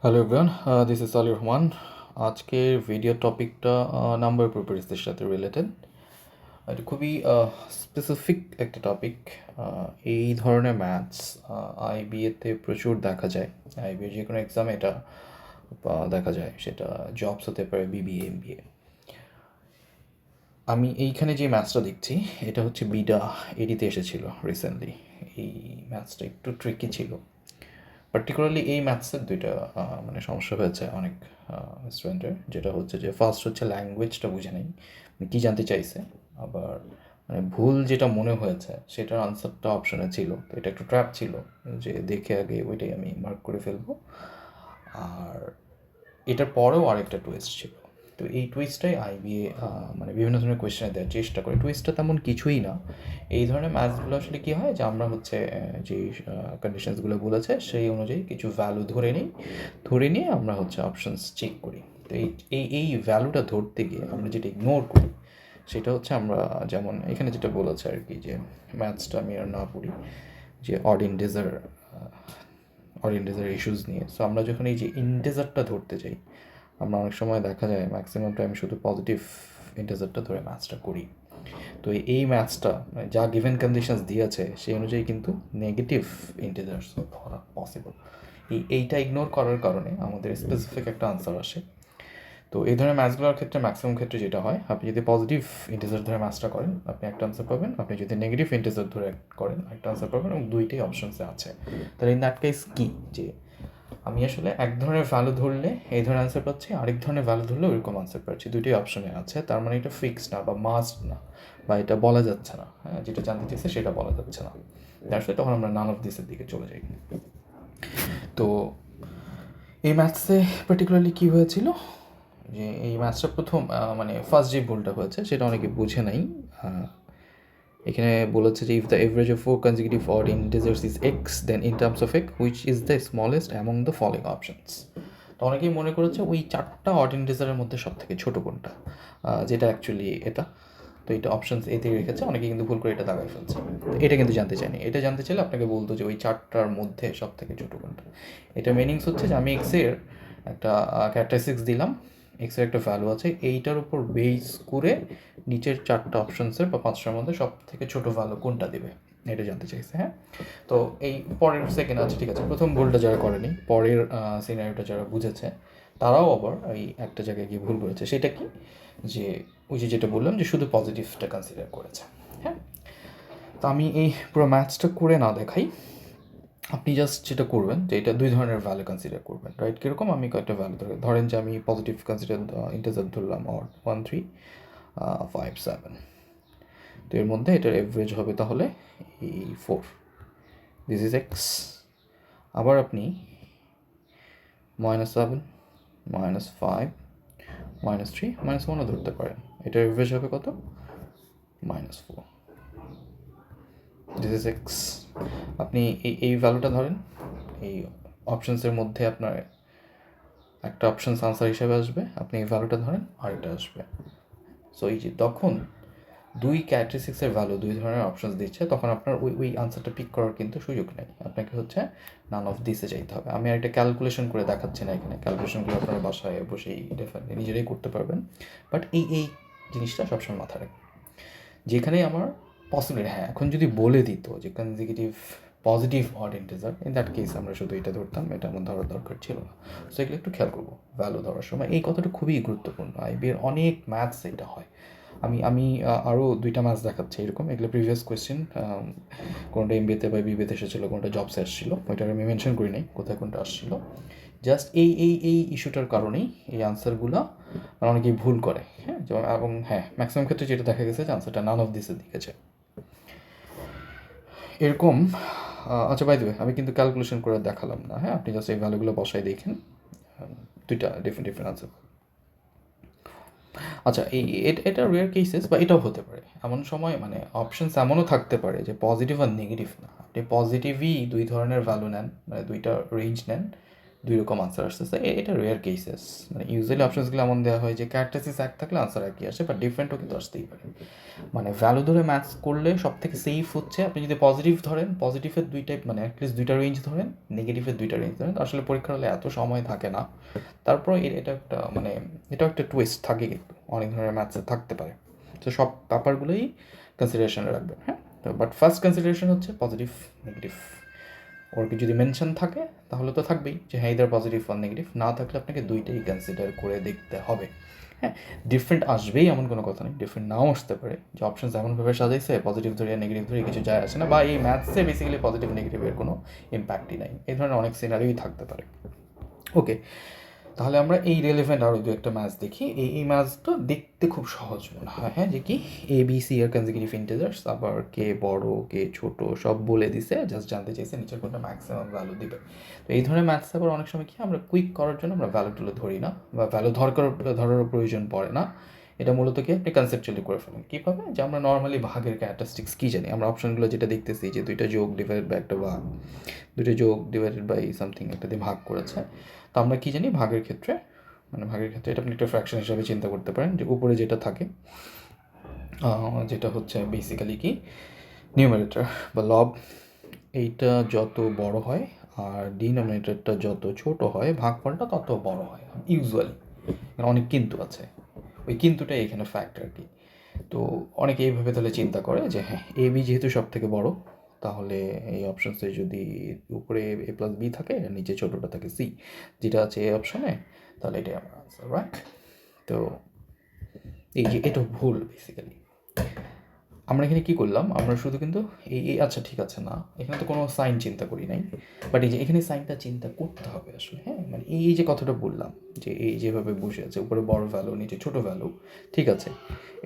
Hello everyone, this is Ali Rahman. আজকের video টপিকটা number প্রপার্টিসের সাথে রিলেটেড। এটা খুবই স্পেসিফিক একটা টপিক। এই ধরনের ম্যাথস আইবিএতে প্রচুর দেখা যায়। আইবিএ যে কোনো এক্সামে এটা দেখা যায়, সেটা জবস হতে পারে, বিবিএ, এমবিএ। আমি এইখানে যে ম্যাথসটা দেখছি এটা হচ্ছে বিডা এডিতে এসেছিল রিসেন্টলি। এই ম্যাথসটা একটু ট্রিকি ছিল। পার্টিকুলারলি এই ম্যাথসের দুইটা মানে সমস্যা হয়েছে অনেক স্টুডেন্টের। যেটা হচ্ছে যে ফার্স্ট হচ্ছে ল্যাঙ্গুয়েজটা বুঝে নেই, মানে কী জানতে চাইছে। আবার মানে ভুল যেটা মনে হয়েছে সেটার আনসারটা অপশানে ছিল, তো এটা একটু ট্র্যাপ ছিল যে দেখে আগে ওইটাই আমি মার্ক করে ফেলবো। আর এটার পরেও আরেকটা টুইস্ট ছিল। তো এই টুইস্টটাই আইবিএ মানে বিভিন্ন ধরনের কোয়েশ্চেনে দেওয়ার চেষ্টা করে। টুইস্টটা তেমন কিছুই না। এই ধরনের ম্যাথসগুলো আসলে কী হয় যে আমরা হচ্ছে যেই কন্ডিশনসগুলো বলেছে সেই অনুযায়ী কিছু ভ্যালু ধরে নিয়ে আমরা হচ্ছে অপশানস চেক করি। তো এই এই এই ভ্যালুটা ধরতে গিয়ে আমরা যেটা ইগনোর করি সেটা হচ্ছে আমরা, যেমন এখানে যেটা বলেছে আর কি, যে ম্যাথসটা আমি আর না পড়ি, যে অড ইন্টিজার ইস্যুস নিয়ে। সো আমরা যখন এই যে ইন্টিজারটা ধরতে যাই, আমরা অনেক সময় দেখা যায় ম্যাক্সিমাম টাইম শুধু পজিটিভ ইন্টিজারটা ধরে ম্যাথসটা করি। তো এই ম্যাথসটা মানে যা গিভেন কন্ডিশনস দিয়েছে সেই অনুযায়ী কিন্তু নেগেটিভ ইন্টিজার্স ধরা পসিবল। এইটা ইগনোর করার কারণে আমাদের স্পেসিফিক একটা আনসার আসে। তো এই ধরনের ম্যাথসগুলোর ক্ষেত্রে ম্যাক্সিমাম ক্ষেত্রে যেটা হয়, আপনি যদি পজিটিভ ইন্টিজার ধরে ম্যাথসটা করেন আপনি একটা আনসার পাবেন, আপনি যদি নেগেটিভ ইন্টিজার ধরে করেন একটা আনসার পাবেন, এবং দুইটাই অপশনসে আছে। তাহলে ইন দ্যাট কেস কী, যে আমি আসলে এক ধরনের ভ্যালু ধরলে এই ধরনের আনসার পাচ্ছি, আরেক ধরনের ভ্যালু ধরলে ওইরকম আনসার পাচ্ছি। দুটোই অপশনে আছে, তার মানে এটা ফিক্সড না বা মাস্ট না, বা এটা বলা যাচ্ছে না। হ্যাঁ, যেটা জানতে চাইছে সেটা বলা যাচ্ছে না। আসলে তখন আমরা নান অফ দিসের দিকে চলে যাই। তো এই ম্যাথসে পার্টিকুলারলি কী হয়েছিল, যে এই ম্যাথসটা প্রথম মানে ফার্স্ট যে ভুলটা হয়েছে সেটা অনেকে বুঝে নাই। এখানে বলেছে যে if the average of 4 consecutive odd integers is x, then in terms of x which is the smallest among the following options. তো অনেকেই মনে করেছে ওই 4টা অড ইন্টিজারের মধ্যে সব থেকে ছোটো কোনটা, যেটা অ্যাকচুয়ালি এটা। তো এটা অপশানস এতে রেখেছে, অনেকে কিন্তু ভুল করে এটা দাগায় ফেলছে। তো এটা কিন্তু জানতে চাইনি। এটা জানতে চাইলে আপনাকে বলতো যে ওই 4টার মধ্যে সব থেকে ছোটো কোনটা। এটা মিনিংস হচ্ছে যে আমি এক্সের একটা ক্যারেক্টারিস্টিক্স দিলাম, এক্সের একটা ভ্যালু আছে, এইটার উপর বেস করে নিচের 4টা অপশানসের বা 5টার মধ্যে সব থেকে ছোটো ভ্যালু কোনটা দেবে, এটা জানতে চাইছে। হ্যাঁ, তো এই পরের সেকেন্ড আছে, ঠিক আছে, প্রথম ভুলটা যারা করেনি, পরের সিনারিওটা যারা বুঝেছে তারাও আবার এই একটা জায়গায় গিয়ে ভুল করেছে। সেটা কি, যে ওই যে যেটা বললাম যে শুধু পজিটিভটা কনসিডার করেছে। হ্যাঁ, তো আমি এই পুরো ম্যাথসটা করে না দেখাই, আপনি জাস্ট যেটা করবেন যে এটা দুই ধরনের ভ্যালু কনসিডার করবেন, রাইট? কীরকম, আমি কয়েকটা ভ্যালু ধরেন যে আমি পজিটিভ কনসিডার ইন্টিজার ধরলাম 1 3 5 7। তো এর মধ্যে এটার এভারেজ হবে তাহলে এই 4, দিস ইজ এক্স। আবার আপনি -7, -5, -3, -1ও ধরতে পারেন, এটার এভারেজ হবে কত, -4, দিস ইজ এক্স। আপনি এই ভ্যালুটা ধরেন, এই অপশানসের মধ্যে আপনার একটা অপশানস আনসার হিসেবে আসবে, আপনি এই ভ্যালুটা ধরেন আর এটা আসবে। সো এই যে তখন দুই ক্যারেক্টারিস্টিক্সের ভ্যালু দুই ধরনের অপশানস দিচ্ছে, তখন আপনার ওই আনসারটা পিক করার কিন্তু সুযোগ নেই, আপনাকে হচ্ছে নান অফ দিসে যাইতে হবে। আমি একটা ক্যালকুলেশন করে দেখাচ্ছি না এখানে, ক্যালকুলেশনগুলো আপনারা বাসায় বসেই ডেফিনেটলি নিজেরাই করতে পারবেন। বাট এই জিনিসটা সবসময় মাথায় রাখবেন, যেখানেই আমার পসিবল। হ্যাঁ, এখন যদি বলে দিত যে consecutive positive odd integer, in that case আমরা শুধু এটা ধরতাম, এটা আমার ধরার দরকার ছিল না। সো এগুলো একটু খেয়াল করবো ভ্যালু ধরার সময়, এই কথাটা খুবই গুরুত্বপূর্ণ। আইবিএর অনেক ম্যাথস এটা হয়। আমি আরও 2টা ম্যাথস দেখাচ্ছি এরকম, এগুলো প্রিভিয়াস কোয়েশ্চেন, কোনটা এমবিএতে বা বিবিএতে এসেছিলো, কোনটা জবসে এসেছিলো, ওইটা আমি মেনশন করি নাই কোথায় কোনটা আসছিলো। জাস্ট এই ইস্যুটার কারণেই এই আনসারগুলো অনেকেই ভুল করে। হ্যাঁ, এবং হ্যাঁ, ম্যাক্সিমাম ক্ষেত্রে যেটা দেখা গেছে যে আনসারটা নান অফ দিসের দিকে যায় এরকম। আচ্ছা, বাই দ্য ওয়ে, আমি কিন্তু ক্যালকুলেশন করে দেখালাম না। হ্যাঁ, আপনি জাস্ট এই ভ্যালুগুলো বসাই দেখেন, দুইটা ডিফারেন্ট আনসার। আচ্ছা, এটা রেয়ার কেসেস, বা এটাও হতে পারে এমন সময়, মানে অপশানস এমনও থাকতে পারে যে পজিটিভ আর নেগেটিভ না, আপনি পজিটিভই দুই ধরনের ভ্যালু নেন, মানে দুইটা রেঞ্জ নেন, দুই রকম আনসার আসতেছে, এটা রেয়ার কেসেস। মানে ইউজুয়ালি অপশনসগুলো এমন দেওয়া হয় যে ক্যারেক্টারিস্টিক্স এক থাকলে আনসার একই আসে, বাট ডিফারেন্টও কিন্তু আসতেই পারে। মানে ভ্যালু ধরে ম্যাথস করলে সব থেকে সেফ হচ্ছে আপনি যদি পজিটিভ ধরেন, পজিটিভের দুই টাইপ, মানে অ্যাটলিস্ট দুইটা রেঞ্জ ধরেন, নেগেটিভের দুইটা রেঞ্জ ধরেন। আসলে পরীক্ষার হলে এত সময় থাকে না, তারপর এটা একটা মানে এটাও একটা টুইস্ট থাকে, কিন্তু অনেক ধরনের ম্যাথসে থাকতে পারে। তো সব ব্যাপারগুলোই কনসিডারেশনে রাখবেন, হ্যাঁ। তো বাট ফার্স্ট কনসিডারেশন হচ্ছে পজিটিভ নেগেটিভ। ওর কি যদি মেনশন থাকে তাহলে তো থাকবেই যে হ্যাঁ ইদার পজিটিভ আর নেগেটিভ, না থাকলে আপনাকে দুইটাই কনসিডার করে দেখতে হবে। হ্যাঁ, ডিফারেন্ট আসবেই এমন কোনো কথা নেই, ডিফারেন্ট নাও আসতে পারে, যে অপশনস এমনভাবে সাজাইছে পজিটিভ ধরে নেগেটিভ ধরে কিছু যায় আসে না, বা এই ম্যাথসে বেসিক্যালি পজিটিভ নেগেটিভের কোনো ইম্প্যাক্টই নাই, এই ধরনের অনেক সিনারিওই থাকতে পারে। ওকে, তাহলে আমরা এই রেলেভেন্ট আরও দু একটা ম্যাচ দেখি। এই ম্যাচটা দেখতে খুব সহজ মনে হয়, হ্যাঁ, যে কি এ বি সি এর কনজিকিউটিভ ইন্টিজার্স, আবার কে বড় কে ছোট সব বলে দিছে, জাস্ট জানতে চাইছে নিচের কোনটা ম্যাক্সিমাম ভ্যালু দিবে। তো এই ধরনের ম্যাথস আবার অনেক সময় কি আমরা কুইক করার জন্য আমরা ভ্যালুগুলো ধরি না, বা ভ্যালু ধরারও প্রয়োজন পড়ে না। এটা মূলত কি আপনি কনসেপচুয়ালি করে ফেলেন। কীভাবে? যে আমরা নর্মালি ভাগের ক্যারেক্টারিস্টিক্স কী জানি, আমরা অপশনগুলো যেটা দেখতেছি যে দুইটা যোগ ডিভাইডেড বাই একটা ভাগ, দুইটা যোগ ডিভাইডেড বাই সামথিং একটা দিয়ে ভাগ করেছে। তো আমরা কী জানি ভাগের ক্ষেত্রে, মানে ভাগের ক্ষেত্রে এটা আপনি একটা ফ্র্যাকশন হিসাবে চিন্তা করতে পারেন, যে উপরে যেটা থাকে যেটা হচ্ছে বেসিক্যালি কি নিউমারেটর বা লব, এইটা যত বড় হয় আর ডিনোমিনেটরটা যত ছোট হয় ভাগফলটা তত বড় হয় ইউজুয়ালি। অনেক কিন্তু আছে, ওই কিন্তুটাই এখানে ফ্যাক্ট আর কি। তো অনেকে এইভাবে তাহলে চিন্তা করে যে হ্যাঁ এ বি যেহেতু সব থেকে বড়, তাহলে এই অপশানসে যদি উপরে এ প্লাস বি থাকে আর নিচে ছোটোটা থাকে সি, যেটা আছে এই অপশানে, তাহলে এটাই আমার আনসার, রাইট? তো এই যে এটা ভুল বেসিক্যালি। আমরা এখানে কী করলাম, আমরা শুধু কিন্তু আচ্ছা ঠিক আছে, না এখানে তো কোনো সাইন চিন্তা করি নাই, বাট এই যে এখানে সাইনটা চিন্তা করতে হবে আসলে, হ্যাঁ। মানে এই যে কথাটা বললাম যে এই যেভাবে বসে আছে উপরে বড় ভ্যালু নিচে ছোটো ভ্যালু, ঠিক আছে,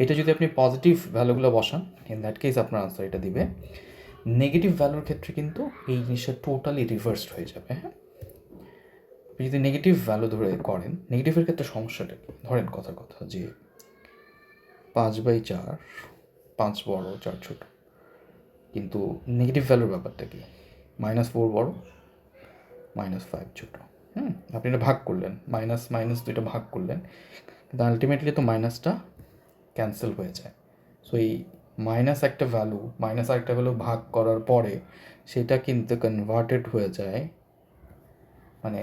এটা যদি আপনি পজিটিভ ভ্যালুগুলো বসান, ইন দ্যাট কেস আপনার আনসার এটা দিবে। নেগেটিভ ভ্যালুর ক্ষেত্রে কিন্তু এই জিনিসটা টোটালি রিভার্সড হয়ে যাবে, হ্যাঁ। আপনি যদি নেগেটিভ ভ্যালু ধরে করেন, নেগেটিভের ক্ষেত্রে সমস্যাটা কি, ধরেন কথার কথা যে 5/4, 5 বড় 4 ছোট, কিন্তু নেগেটিভ ভ্যালুর ব্যাপারটা কি, -4 বড় -5 ছোট। আপনি এটা ভাগ করলেন, মাইনাস মাইনাস দুইটা ভাগ করলেন, কিন্তু আলটিমেটলি তো মাইনাসটা ক্যান্সেল হয়ে যায়। সো এই মাইনাস একটা ভ্যালু ভাগ করার পরে সেটা কিন্তু কনভার্টেড হয়ে যায়, মানে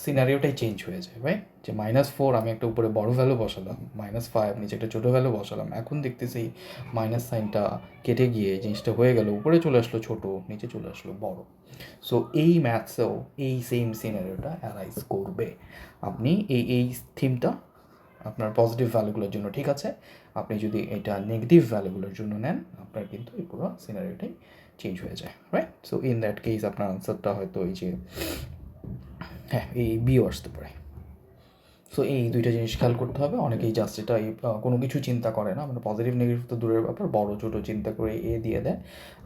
সিনারিওটাই চেঞ্জ হয়ে যায়, রাইট? যে -4 আমি একটা উপরে বড় ভ্যালু বসালাম, -5 নিচে একটা ছোটো ভ্যালু বসালাম, এখন দেখতেছি মাইনাস সাইনটা কেটে গিয়ে জিনিসটা হয়ে গেল, উপরে চলে আসলো ছোট, নিচে চলে আসলো বড়। সো এই ম্যাথসেও এই সেম সিনারিওটা অ্যারাইজ করবে। আপনি এই থিমটা আপনার পজিটিভ ভ্যালুগুলোর জন্য ঠিক আছে, আপনি যদি এটা নেগেটিভ ভ্যালুগুলোর জন্য নেন, আপনার কিন্তু এই পুরো সিনারিওটাই চেঞ্জ হয়ে যায়, right? So in that case আপনার আনসারটা হয়তো এই যে হ্যাঁ এই বিও আসতে পারে। সো এই দুইটা জিনিস খেয়াল করতে হবে। অনেকেই জাস্ট এটা কোনো কিছু চিন্তা করে না, মানে পজিটিভ নেগেটিভ তো দূরের ব্যাপার, বড় ছোটো চিন্তা করে দিয়ে দেয়।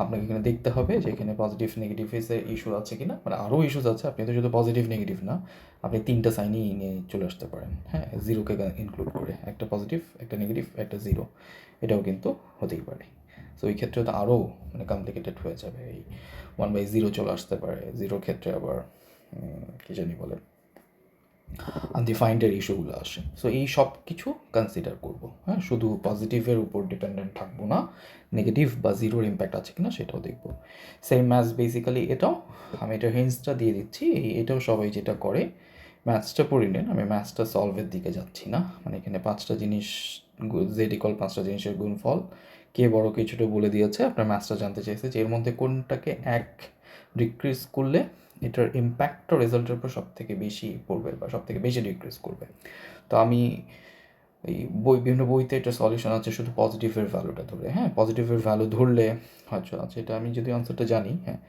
আপনাকে এখানে দেখতে হবে যে এখানে পজিটিভ নেগেটিভ এসে ইস্যু আছে কি না, মানে আরও ইস্যুস আছে, আপনি তো শুধু পজিটিভ নেগেটিভ না, আপনি 3টা সাইনই নিয়ে চলে আসতে পারেন, হ্যাঁ, জিরোকে ইনক্লুড করে, একটা পজিটিভ একটা নেগেটিভ একটা জিরো, এটাও কিন্তু হতেই পারে। সো এই ক্ষেত্রে তো আরও মানে কমপ্লিকেটেড হয়ে যাবে, এই 1/0 চলে আসতে পারে, জিরোর ক্ষেত্রে আবার কী জানি বলে আনডিফাইন্ডের ইস্যুগুলো আসে। সো এই সব কিছু কনসিডার করবো, হ্যাঁ, শুধু পজিটিভের উপর ডিপেন্ডেন্ট থাকবো না, নেগেটিভ বা জিরোর ইম্প্যাক্ট আছে কিনা সেটাও দেখবো। সেম ম্যাথস বেসিক্যালি এটাও, আমি এটা হিন্টসটা দিয়ে দিচ্ছি, এটাও সবাই যেটা করে, ম্যাথসটা পড়ে নেন, আমি ম্যাথসটা সলভের দিকে যাচ্ছি না। মানে এখানে 5টা জিনিস, Z= 5টা জিনিসের গুণফল, কে বড় কে ছোটো বলে দিয়েছে, আপনার ম্যাথসটা জানতে চাইছে যে এর মধ্যে কোনটাকে এক ডিক্রিজ করলে এটার ইম্প্যাক্টটা রেজাল্টের উপর সব থেকে বেশি পড়বে বা সব থেকে বেশি ডিক্রিজ করবে। তো আমি এই বিভিন্ন বইতে এটা সলিউশন আছে শুধু পজিটিভের ভ্যালুটা ধরে, হ্যাঁ, পজিটিভের ভ্যালু ধরলে আচ্ছা এটা আমি যদি আনসারটা জানি, হ্যাঁ,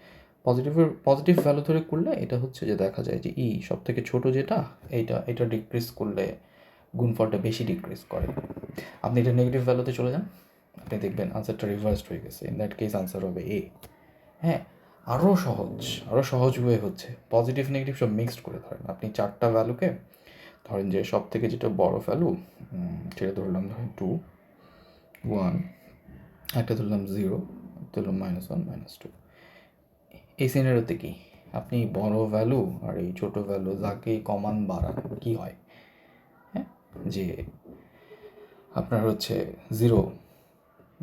পজিটিভ ভ্যালু ধরে করলে এটা হচ্ছে যে দেখা যায় যে সব থেকে ছোটো যেটা এটা ডিক্রিজ করলে গুণফলটা বেশি ডিক্রিজ করে। আপনি এটা নেগেটিভ ভ্যালুতে চলে যান, আপনি দেখবেন আনসারটা রিভার্সড হয়ে গেছে, ইন দ্যাট কেস আনসার হবে এ। হ্যাঁ, আরও সহজ ওয়ে হচ্ছে পজিটিভ নেগেটিভ সব মিক্সড করে ধরেন, আপনি 4টা ভ্যালুকে ধরেন যে সব থেকে যেটা বড় ভ্যালু সেটা ধরলাম, ধরেন 2 1, একটা ধরলাম 0, ধরলাম -1 -2। এই সিনারিওতে কি আপনি বড় ভ্যালু আর এই ছোটো ভ্যালু যাকে কমান বাড়ান কী হয়, হ্যাঁ, যে আপনার হচ্ছে জিরো,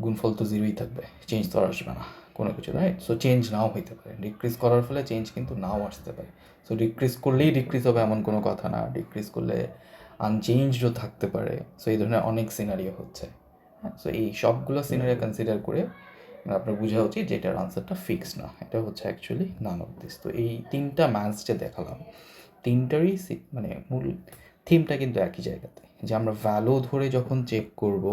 গুণফল তো জিরোই থাকবে, চেঞ্জ তো আর আসবে না কোনো কিছু, রাইট? সো চেঞ্জ নাও হইতে পারে, ডিক্রিজ করার ফলে চেঞ্জ কিন্তু নাও আসতে পারে। সো ডিক্রিজ করলেই ডিক্রিজ হবে এমন কোনো কথা না, ডিক্রিজ করলে আনচেঞ্জডও থাকতে পারে। সো এই ধরনের অনেক সিনারিও হচ্ছে, হ্যাঁ। সো এই সবগুলো সিনারিও কনসিডার করে আপনার বোঝা উচিত যে এটার আনসারটা ফিক্স না, এটা হচ্ছে অ্যাকচুয়ালি নান অফ দিস। তো এই তিনটা ম্যাথস যে দেখালাম, তিনটারই মানে মূল থিমটা কিন্তু একই জায়গাতে, যে আমরা ভ্যালু ধরে যখন চেক করব,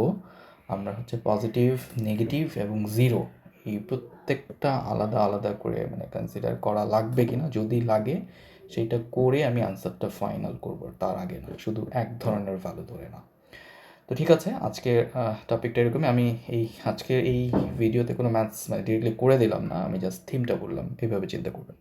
আমরা হচ্ছে পজিটিভ, নেগেটিভ এবং জিরো এই প্রত্যেকটা আলাদা আলাদা করে মানে কনসিডার করা লাগবে কি না, যদি লাগে সেইটা করে আমি আনসারটা ফাইনাল করব, তার আগে না, শুধু এক ধরনের ভ্যালু ধরে না। তো ঠিক আছে, আজকের টপিকটা এরকমই। আমি আজকের এই ভিডিওতে কোনো ম্যাথস মানে ডিরেক্টলি করে দিলাম না, আমি জাস্ট থিমটা বললাম, এইভাবে চিন্তা করবেন।